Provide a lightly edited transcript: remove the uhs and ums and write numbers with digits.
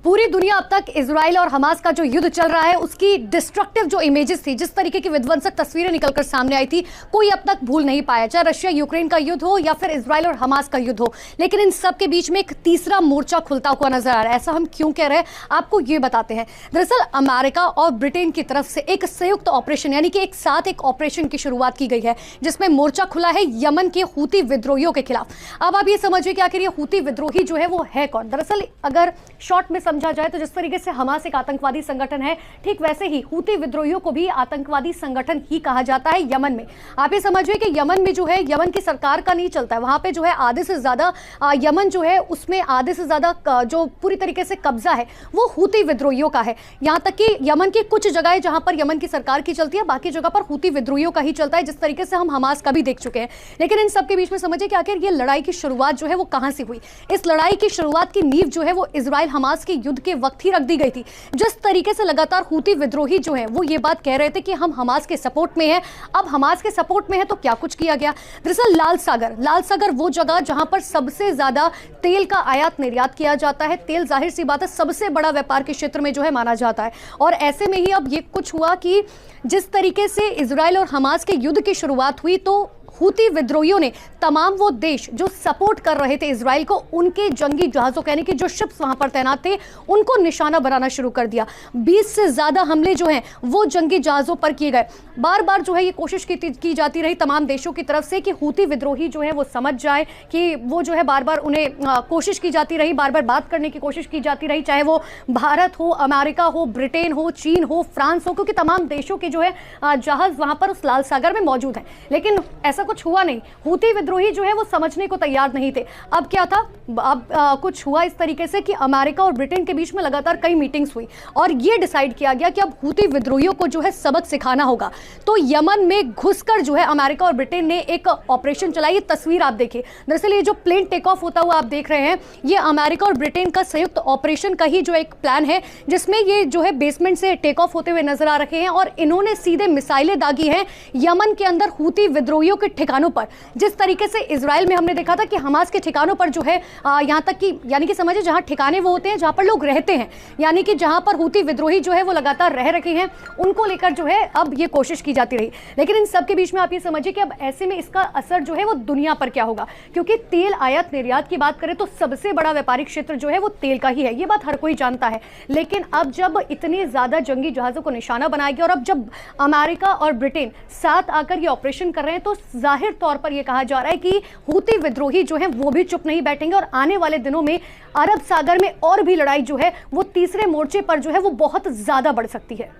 पूरी दुनिया अब तक इजराइल और हमास का जो युद्ध चल रहा है उसकी डिस्ट्रक्टिव जो इमेजेस थी, जिस तरीके की विध्वंसक तस्वीरें निकलकर सामने आई थी, कोई अब तक भूल नहीं पाया। चाहे रशिया यूक्रेन का युद्ध हो या फिर इजराइल और हमास का युद्ध हो, लेकिन इन सब के बीच में एक तीसरा मोर्चा खुलता हुआ नजर आ रहा है। ऐसा हम क्यों कह रहे हैं, आपको ये बताते हैं। दरअसल अमेरिका और ब्रिटेन की तरफ से एक संयुक्त ऑपरेशन यानी कि एक साथ एक ऑपरेशन की शुरुआत की गई है, जिसमें मोर्चा खुला है यमन के हूती विद्रोहियों के खिलाफ। अब आप ये समझिए कि आखिर ये हूती विद्रोही जो है वो है कौन। दरअसल अगर शॉर्ट में समझा जाए तो जिस तरीके से हमास एक आतंकवादी संगठन है, ठीक वैसे ही हूती विद्रोहियों को भी आतंकवादी संगठन ही कहा जाता है यमन में। आप ये समझिए कि यमन में जो है, यमन की सरकार का नहीं चलता है, वहां पे जो है आधे से ज्यादा यमन जो है उसमें आधे से ज्यादा जो पूरी तरीके से कब्जा है वो हूती विद्रोहियों का है। यहां तक कि यमन की कुछ जगह जहां पर यमन की सरकार की चलती है, बाकी जगह पर हूती विद्रोहियों का ही चलता है, जिस तरीके से हम हमास का भी देख चुके हैं। लेकिन इन सबके बीच में समझिए कि आखिर ये लड़ाई की शुरुआत जो है वो कहां से हुई। इस लड़ाई की शुरुआत की नींव जो है वो इजराइल हमास के युद्ध के वक्त ही रख दी गई थी। जिस तरीके से लगातार हूती विद्रोही जो है वो ये बात कह रहे थे कि हम हमास के सपोर्ट में हैं। अब हमास के सपोर्ट में है तो क्या कुछ किया गया। दरअसल लाल सागर वो जगह जहां पर सबसे ज्यादा तेल का आयात निर्यात किया जाता है। तेल जाहिर सी बात है सबसे बड़ा व्यापार के क्षेत्र में जो है माना जाता है, और ऐसे में ही अब ये कुछ हुआ कि जिस तरीके से इजराइल और हमास के युद्ध की शुरुआत हुई तो हूती विद्रोहियों ने तमाम वो देश जो सपोर्ट कर रहे थे इजराइल को, उनके जंगी जहाजों यानी कि जो शिप्स वहां पर तैनात थे, उनको निशाना बनाना शुरू कर दिया। 20 से ज्यादा हमले जो हैं वो जंगी जहाजों पर किए गए। बार बार जो है ये कोशिश की जाती रही तमाम देशों की तरफ से कि हूती विद्रोही जो है वो समझ जाए, कि वो जो है बार बार उन्हें कोशिश की जाती रही, बार बार बात करने की कोशिश की जाती रही, चाहे वो भारत हो, अमेरिका हो, ब्रिटेन हो, चीन हो, फ्रांस हो, क्योंकि तमाम देशों के जो है जहाज वहां पर उस लाल सागर में मौजूद हैं। लेकिन ऐसा कुछ हुआ नहीं। हूती विद्रोही जो है वो समझने को तैयार नहीं थे। अब क्या था, अब कुछ हुआ इस तरीके से कि अमेरिका और ब्रिटेन के बीच में लगातार कई मीटिंग्स हुई और ये डिसाइड किया गया कि अब हूती विद्रोहियों को जो है सबक सिखाना होगा। तो यमन में घुसकर जो है अमेरिका और ब्रिटेन ने एक ऑपरेशन चलाई। ये तस्वीर आप देखिए। दरअसल ये जो प्लेन टेक ऑफ होता हुआ आप देख रहे हैं, ये अमेरिका और ब्रिटेन का संयुक्त ऑपरेशन का ही जो एक प्लान है, जिसमें ये जो है बेसमेंट से टेक ऑफ होते हुए नजर आ रहे हैं और इन्होंने सीधे मिसाइलें दागी हैं यमन के अंदर हूती विद्रोहियों के ठिकानों पर। जिस तरीके से इजराइल में हमने देखा था कि हमास के ठिकानों पर जो है यहां तक कि यानी कि समझिए जहां ठिकाने वो होते हैं जहां पर लोग रहते हैं, यानी कि जहां पर हूती विद्रोही जो है वो लगातार रह रखे हैं, उनको लेकर जो है अब ये कोशिश की जाती रही। लेकिन इन सब के बीच में आप ये समझिए कि अब ऐसे में इसका असर जो है वो दुनिया पर क्या होगा, क्योंकि तेल आयात निर्यात की बात करें तो सबसे बड़ा व्यापारिक क्षेत्र जो है वो तेल का ही है, ये बात हर कोई जानता है। लेकिन अब जब इतने ज्यादा जंगी जहाजों को निशाना बनाया गया और अब जब अमेरिका और ब्रिटेन साथ आकर ये ऑपरेशन कर रहे हैं, तो जाहिर तौर पर यह कहा जा रहा है कि हूती विद्रोही जो है वो भी चुप नहीं बैठेंगे और आने वाले दिनों में अरब सागर में और भी लड़ाई जो है वो तीसरे मोर्चे पर जो है वो बहुत ज्यादा बढ़ सकती है।